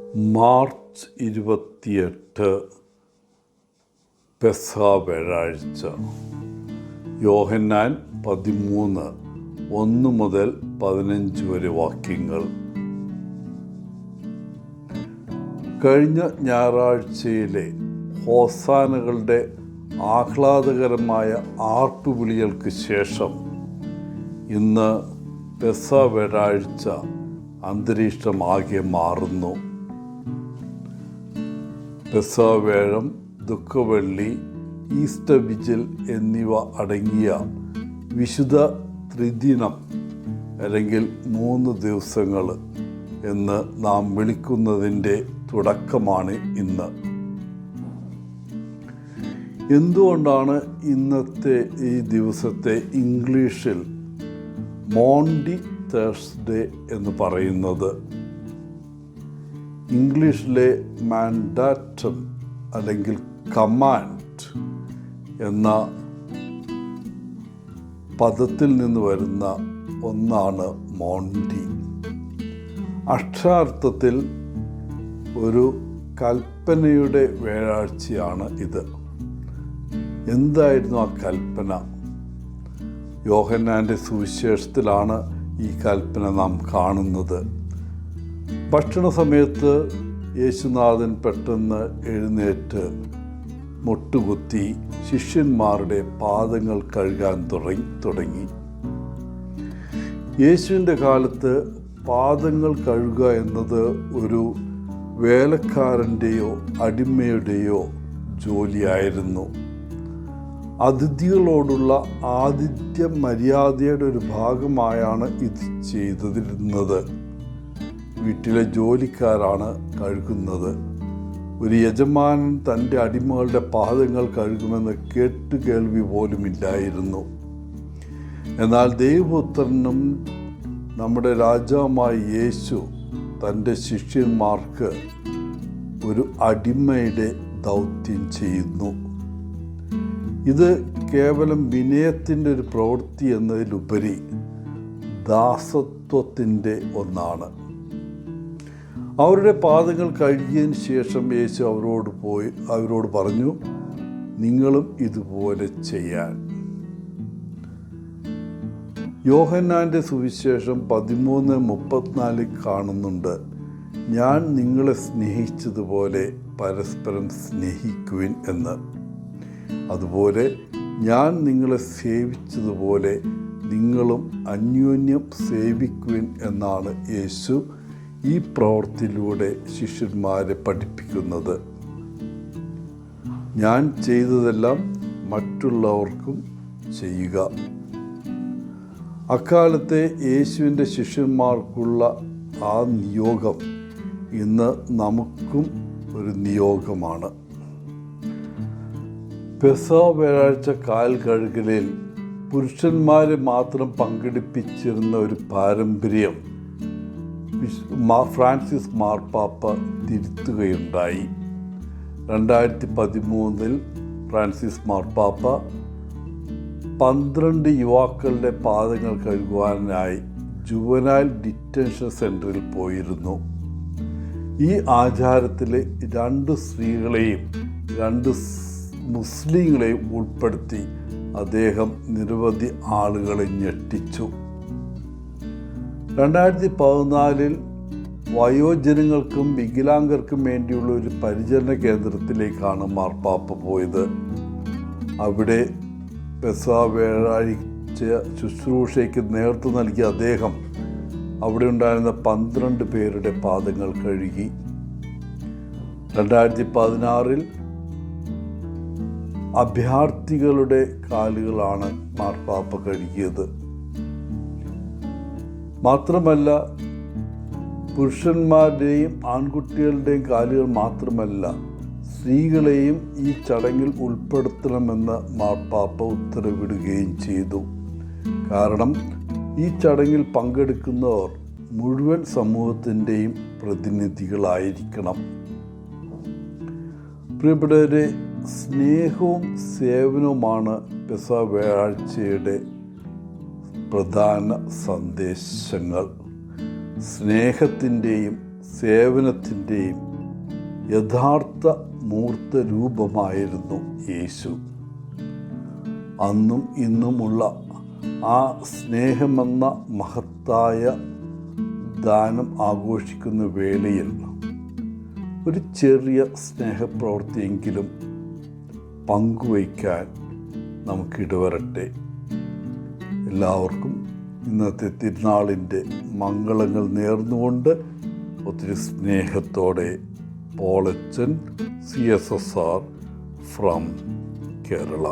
March 28 പെസഹ വ്യാഴാഴ്ച. യോഹന്നാൻ 13:1-15 വരെ വാക്യങ്ങൾ. കഴിഞ്ഞ ഞായറാഴ്ചയിലെ ഹോസാനകളുടെ ആഹ്ലാദകരമായ ആർപ്പുവിളികൾക്ക് ശേഷം ഇന്ന് പെസഹ വ്യാഴാഴ്ച അന്തരീക്ഷമാകെ മാറുന്നു. പെസഹ വ്യാഴം, ദുഃഖവെള്ളി, ഈസ്റ്റർ വിജിൽ എന്നിവ അടങ്ങിയ വിശുദ്ധ ത്രിദിനം അല്ലെങ്കിൽ 3 ദിവസങ്ങൾ എന്ന് നാം വിളിക്കുന്നതിൻ്റെ തുടക്കമാണ് ഇന്ന്. എന്തുകൊണ്ടാണ് ഇന്നത്തെ ഈ ദിവസത്തെ ഇംഗ്ലീഷിൽ മോണ്ടി തേഴ്സ്ഡേ എന്ന് പറയുന്നത്? ഇംഗ്ലീഷിലെ മാൻഡാറ്റം അല്ലെങ്കിൽ കമാൻഡ് എന്ന പദത്തിൽ നിന്ന് വരുന്ന ഒന്നാണ് മോണ്ടി. അക്ഷരാർത്ഥത്തിൽ ഒരു കൽപ്പനയുടെ വ്യാഴാഴ്ചയാണ് ഇത്. എന്തായിരുന്നു ആ കൽപ്പന? യോഹന്നാൻ്റെ സുവിശേഷത്തിലാണ് ഈ കൽപ്പന നാം കാണുന്നത്. ഭക്ഷണ സമയത്ത് യേശുനാഥൻ പെട്ടെന്ന് എഴുന്നേറ്റ് മുട്ടുകുത്തി ശിഷ്യന്മാരുടെ പാദങ്ങൾ കഴുകാൻ തുടങ്ങി. യേശുവിൻ്റെ കാലത്ത് പാദങ്ങൾ കഴുകുക എന്നത് ഒരു വേലക്കാരൻ്റെയോ അടിമയുടെയോ ജോലിയായിരുന്നു. അതിഥികളോടുള്ള ആതിഥ്യ മര്യാദയുടെ ഒരു ഭാഗമായാണ് ഇത് ചെയ്തിരുന്നത്. വീട്ടിലെ ജോലിക്കാരാണ് കഴുകുന്നത്. ഒരു യജമാനൻ തൻ്റെ അടിമകളുടെ പാദങ്ങൾ കഴുകുമെന്ന് കേട്ടുകേൾവി പോലുമില്ലായിരുന്നു. എന്നാൽ ദൈവപുത്രനും നമ്മുടെ രാജാവുമായ യേശു തൻ്റെ ശിഷ്യന്മാർക്ക് ഒരു അടിമയുടെ ദൗത്യം ചെയ്യുന്നു. ഇത് കേവലം വിനയത്തിൻ്റെ ഒരു പ്രവൃത്തി എന്നതിലുപരി ദാസത്വത്തിൻ്റെ ഒന്നാണ്. അവരുടെ പാദങ്ങൾ കഴുകിയതിന് ശേഷം യേശു അവരോട് പറഞ്ഞു, നിങ്ങളും ഇതുപോലെ ചെയ്യാൻ. യോഹന്നാൻ്റെ സുവിശേഷം 13:34 കാണുന്നുണ്ട്, ഞാൻ നിങ്ങളെ സ്നേഹിച്ചതുപോലെ പരസ്പരം സ്നേഹിക്കുവിൻ എന്ന്. അതുപോലെ ഞാൻ നിങ്ങളെ സേവിച്ചതുപോലെ നിങ്ങളും അന്യോന്യം സേവിക്കുവിൻ എന്നാണ് യേശു ഈ പ്രവൃത്തിയിലൂടെ ശിഷ്യന്മാരെ പഠിപ്പിക്കുന്നത്. ഞാൻ ചെയ്തതെല്ലാം മറ്റുള്ളവർക്കും ചെയ്യുക. അക്കാലത്തെ യേശുവിൻ്റെ ശിഷ്യന്മാർക്കുള്ള ആ നിയോഗം ഇന്ന് നമുക്കും ഒരു നിയോഗമാണ്. പെസഹ വ്യാഴാഴ്ച കാൽ കഴുകലിൽ പുരുഷന്മാരെ മാത്രം പങ്കെടുപ്പിച്ചിരുന്ന ഒരു പാരമ്പര്യം ഫ്രാൻസിസ് മാർപ്പാപ്പ തിരുത്തുകയുണ്ടായി. 2013 ഫ്രാൻസിസ് മാർപ്പാപ്പ 12 യുവാക്കളുടെ പാദങ്ങൾ കഴുകുവാനായി ജുവനൈൽ ഡിറ്റൻഷൻ സെൻറ്ററിൽ പോയിരുന്നു. ഈ ആചാരത്തിൽ 2 സ്ത്രീകളെയും 2 മുസ്ലിങ്ങളെയും ഉൾപ്പെടുത്തി അദ്ദേഹം നിരവധി ആളുകളെ ഞെട്ടിച്ചു. 2014 വയോജനങ്ങൾക്കും വികലാംഗർക്കും വേണ്ടിയുള്ള ഒരു പരിചരണ കേന്ദ്രത്തിലേക്കാണ് മാർപ്പാപ്പ പോയത്. അവിടെ പെസഹ വ്യാഴാഴ്ച ശുശ്രൂഷയ്ക്ക് നേതൃത്വം നൽകിയ അദ്ദേഹം അവിടെ ഉണ്ടായിരുന്ന 12 പേരുടെ പാദങ്ങൾ കഴുകി. 2016 അഭയാർത്ഥികളുടെ കാലുകളാണ് മാർപ്പാപ്പ കഴുകിയത്. മാത്രമല്ല, പുരുഷന്മാരുടെയും ആൺകുട്ടികളുടെയും കാലുകൾ മാത്രമല്ല, സ്ത്രീകളെയും ഈ ചടങ്ങിൽ ഉൾപ്പെടുത്തണമെന്ന് മാർപ്പാപ്പ ഉത്തരവിടുകയും ചെയ്തു. കാരണം ഈ ചടങ്ങിൽ പങ്കെടുക്കുന്നവർ മുഴുവൻ സമൂഹത്തിൻ്റെയും പ്രതിനിധികളായിരിക്കണം. പ്രിയപ്പെട്ടവരെ, സ്നേഹവും സേവനവുമാണ് പെസഹ വ്യാഴാഴ്ചയുടെ പ്രധാന സന്ദേശങ്ങൾ. സ്നേഹത്തിൻ്റെയും സേവനത്തിൻ്റെയും യഥാർത്ഥ മൂർത്ത രൂപമായിരുന്നു യേശു. അന്നും ഇന്നുമുള്ള ആ സ്നേഹമെന്ന മഹത്തായ ദാനം ആഘോഷിക്കുന്ന വേളയിൽ ഒരു ചെറിയ സ്നേഹപ്രവൃത്തിയെങ്കിലും പങ്കുവയ്ക്കാൻ നമുക്കിടവരട്ടെ. എല്ലാവർക്കും ഇന്നത്തെ തിരുനാളിൻ്റെ മംഗളങ്ങൾ നേർന്നുകൊണ്ട് ഒത്തിരി സ്നേഹത്തോടെ പോളച്ചൻ CSSR ഫ്രം കേരള.